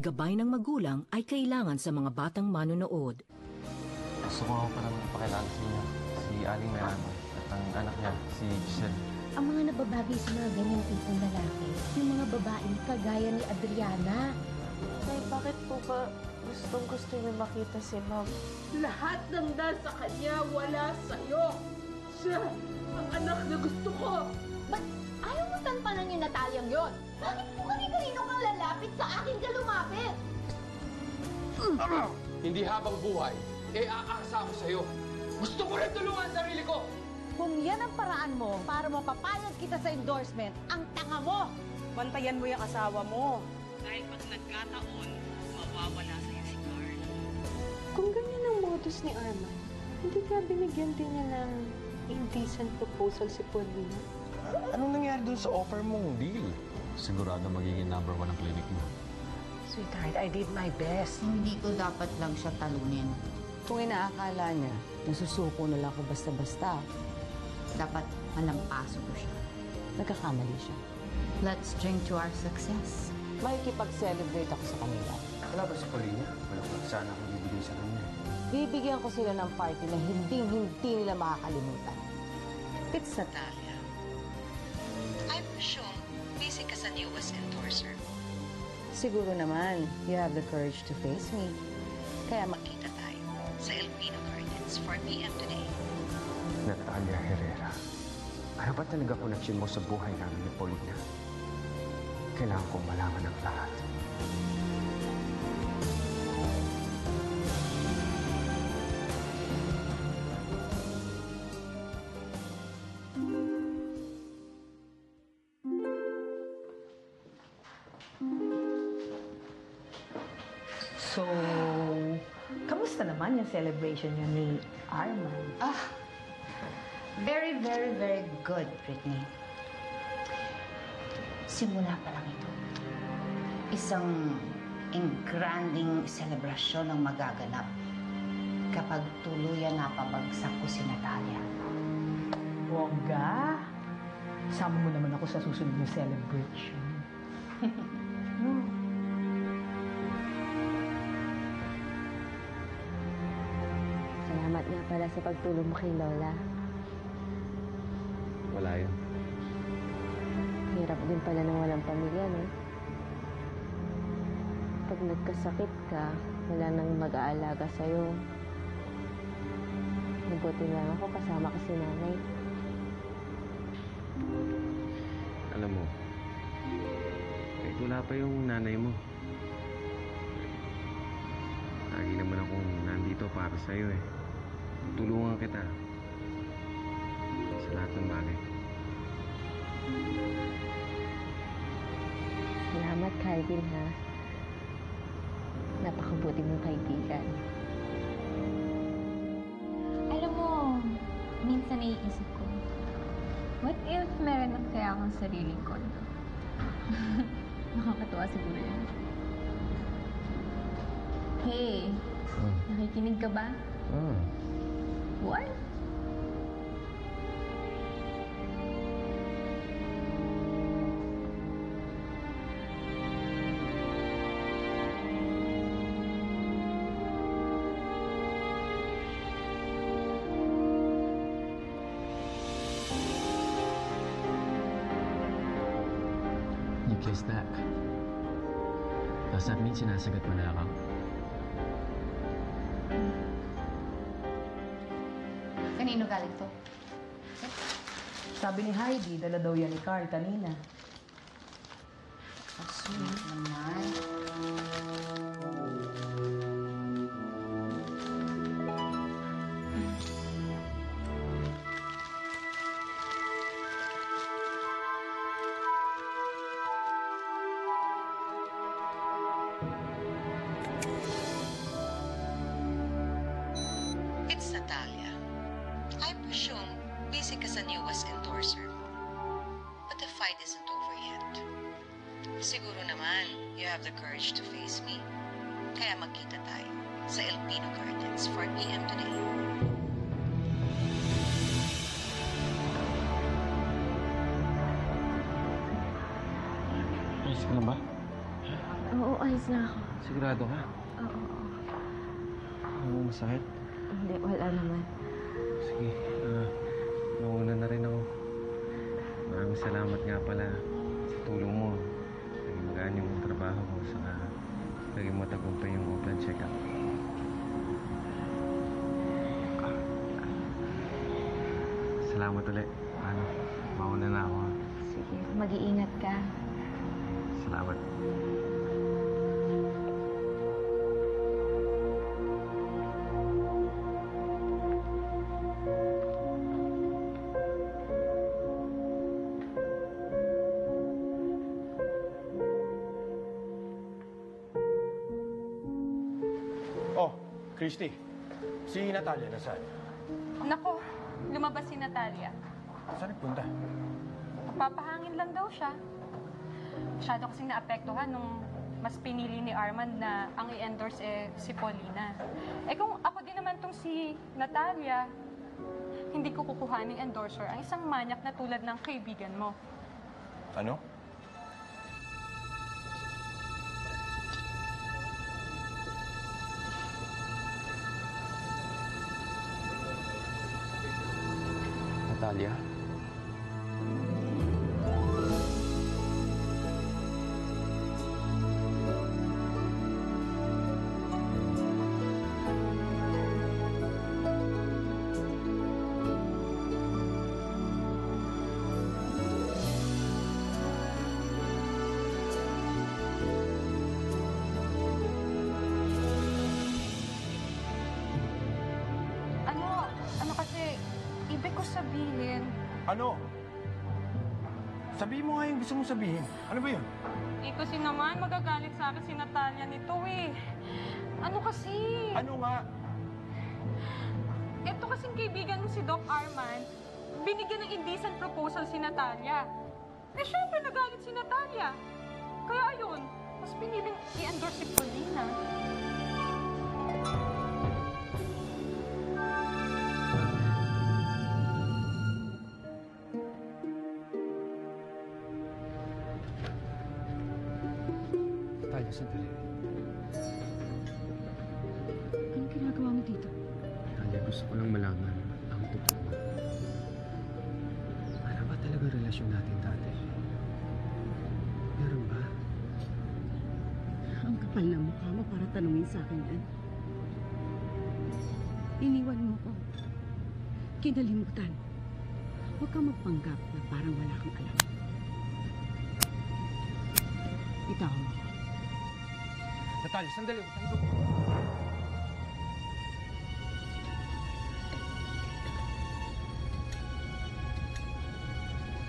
Gabay ng magulang ay kailangan sa mga batang manonood. Gusto ko pa naman pakilala sa inyo, si Aling Merano at ang anak niya, si Giselle. Ang mga nababagay sa mga ganyang tipong lalaki, yung mga babaeng kagaya ni Adriana. Nay, bakit po ba gustong-gusto niyo makita si Ma'am? Lahat ng nasa kanya wala sa'yo. Siya ang anak na gusto ko. Ba't ayaw mo tampanan yung Natalyang yon? Bakit po kani-kanino kang lalapit sa akin ka lumapit? Hindi habang buhay, aasa ako sa'yo. Gusto ko rin tulungan ang sarili ko. Kung yan ang paraan mo para mapapayag kita sa endorsement, ang tanga mo! Bantayan mo yung asawa mo. Dahil pag nagkataon, mawawala sa'yo si Carl. Kung ganyan ang modus ni Arman, hindi ka binigyan din niya ng indecent proposal si Paulina? Anong nangyari dun sa offer mong deal? Sigurado magiging #1 ang clinic mo. Sweetheart, I did my best. Hindi ko dapat lang siya talunin. Kung inaakala niya, nasusuko na lang ako basta-basta, Dapat malampaso ko siya. nagkakamali siya. Let's drink to our success. Makikipag-celebrate ako sa kanila. Wala ba si Paulina? Wala ko sana akong bibigay sa kanya. Bibigyan ko sila ng party na hindi nila makakalimutan. It's Natalia, I presume busy ka sa newest endorser. Siguro naman, you have the courage to face me. Kaya Makita tayo sa El Pino Gardens, 4 p.m. today. Natalia Herrera, ano ba talaga connection mo sa buhay namin ni Paulina? Kailangan kong malaman ang lahat. So, kamusta naman yung celebration niyo ni Arman? Very, very, very good, Brittany. Simula pa lang ito. Isang engranding selebrasyon ang magaganap kapag tuluyan napabagsak ko si Natalia. Bongga, sama mo naman ako sa susunod na celebration. Salamat nga pala sa pagtulong mo kay Lola. Wala yun. Hirap din pala ng walang pamilya, no? Pag nagkasakit ka, wala nang mag-aalaga sa'yo. Mabuti lang ako kasama ka si nanay. Alam mo, kahit wala pa yung nanay mo, lagi naman akong nandito para sa'yo eh. Tutulungan kita sa lahat ng bagay. Salamat, Calvin, ha? Napakabuti mong kaibigan. Alam mo, minsan naiisip ko, what if meron lang kaya akong sariling kondo? Nakakatuwa siguro yan. Hey, nakikinig ka ba? What? You kissed back. Does that mean sinasagot mo na ako? Kanino galing to? Sabi ni Heidi, dala daw yan ni Carl kanina. Sweet naman. It's Natalia. I presume busy ka sa newest endorser. But the fight isn't over yet. Siguro naman, you have the courage to face me. Kaya magkita tayo sa El Pino Gardens, 4 p.m. today. Ayos ka na ba? Oo, ayos na ako. Sigurado ka? Oo. Ano masakit? Hindi, wala naman. Sige, nauna na rin ako. Maraming salamat nga pala sa tulong mo. Naging magaan yung trabaho ko, saka naging matagumpay yung open check-up. Salamat ulit. Mauna na ako. Sige, mag-iingat ka. Salamat. Oh, Christy. Si Natalia nasaan? Nako, lumabas si Natalia. Saan nagpunta? Papahangin lang daw siya. Masyado kasing naapektuhan nung mas pinili ni Armand na ang i-endorse si Paulina. Kung ako din naman tong si Natalia, hindi ko kukuhaning endorser ang isang manyak na tulad ng kaibigan mo. Ano? Natalia? Ano kasi, ibig ko sabihin... Ano? Sabihin mo nga yung gusto mong sabihin. Ano ba yun? Kasi naman, magagalit sa akin si Natalia nito Ano kasi? Ano nga? Ito kasing kaibigan mo si Doc Armand, binigyan ng indecent proposal si Natalia. Syempre nagalit si Natalia. Kaya ayun, mas piniling i-endorse si Paulina. Natalia, sandali. Anong ginagawa mo dito? Natalia, gusto ko lang malaman ang totoo. Ano ba talaga relasyon natin dati? Meron ba? Ang kapal na mukha mo para tanungin sa akin yan. Iniwan mo ko. Kinalimutan. Huwag kang magpanggap na parang wala kang alam. Itaw mo. Natalia, sandali. Huwag tayo.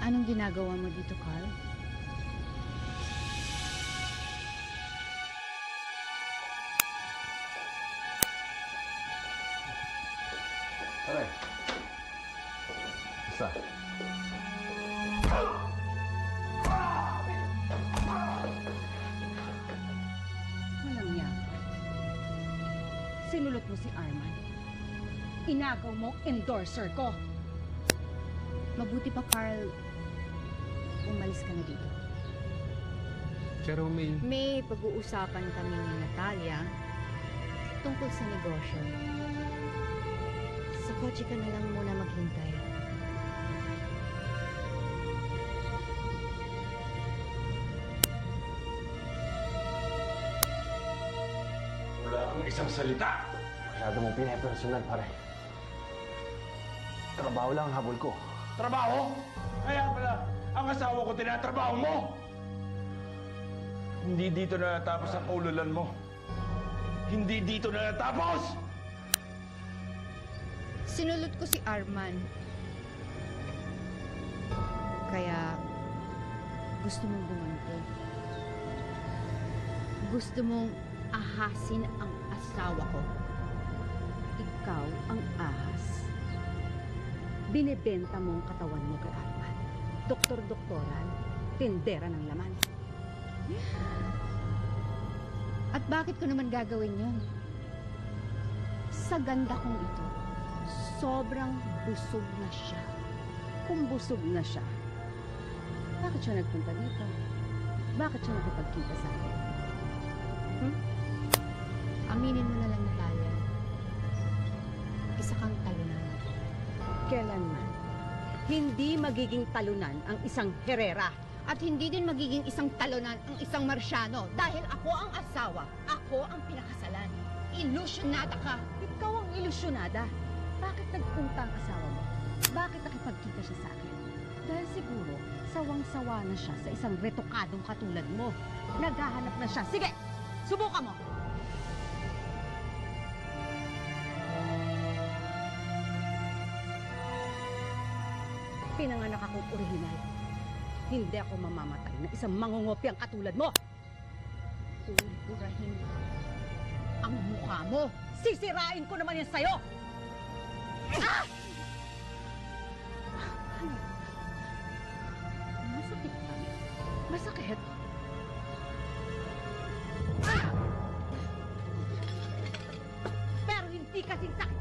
Anong ginagawa mo dito, Carl? Aray. Isa. Walang niya. Sinulot mo si Armand. Inagaw mo endorser ko. Mabuti pa, Carl. Umalis ka na dito. Pero May pag-uusapan kami ni Natalia tungkol sa negosyo. Sa kotse ka na lang muna maghintay. Wala kang isang salita. masyado mong pinapersonal, pare. Trabaho lang ang habol ko. Trabaho? Kaya pala, ang asawa ko tinatrabaho mo! Hindi dito na natapos ang kaululan mo. Hindi dito na natapos! Sinulot ko si Arman. Kaya gusto mong gumanti. Gusto mong ahasin ang asawa ko. Ikaw ang ahas. Binebenta mo ang katawan mo kay Arman. Doktor-doktoran, tindera ng laman. At bakit ko naman gagawin yun? Sa ganda kong ito, sobrang busog na siya. Kung busog na siya, bakit siya nagpunta dito? Bakit siya nakipagkita sa akin? Aminin mo na lang, Natalia. Isa kang talunan. Kailanman, hindi magiging talunan ang isang Herrera. At hindi din magiging isang talunan ang isang Marciano dahil ako ang asawa. Ako ang pinakasalan. Ilusyonada ka. Ikaw ang ilusyonada. Bakit nagpunta ang asawa mo? Bakit nakipagkita siya sa akin? Dahil siguro, sawang-sawa na siya sa isang retokadong katulad mo. Naghahanap na siya. Sige, subukan mo. Pinanganak akong orihinal. Hindi ako mamamatay na isang mangungopyang katulad mo. Uurahin ang mukha mo. Sisirain ko naman yan sa'yo! Ah! Ano? Masakit ba? Masakit? Ah! Pero hindi kasing sakit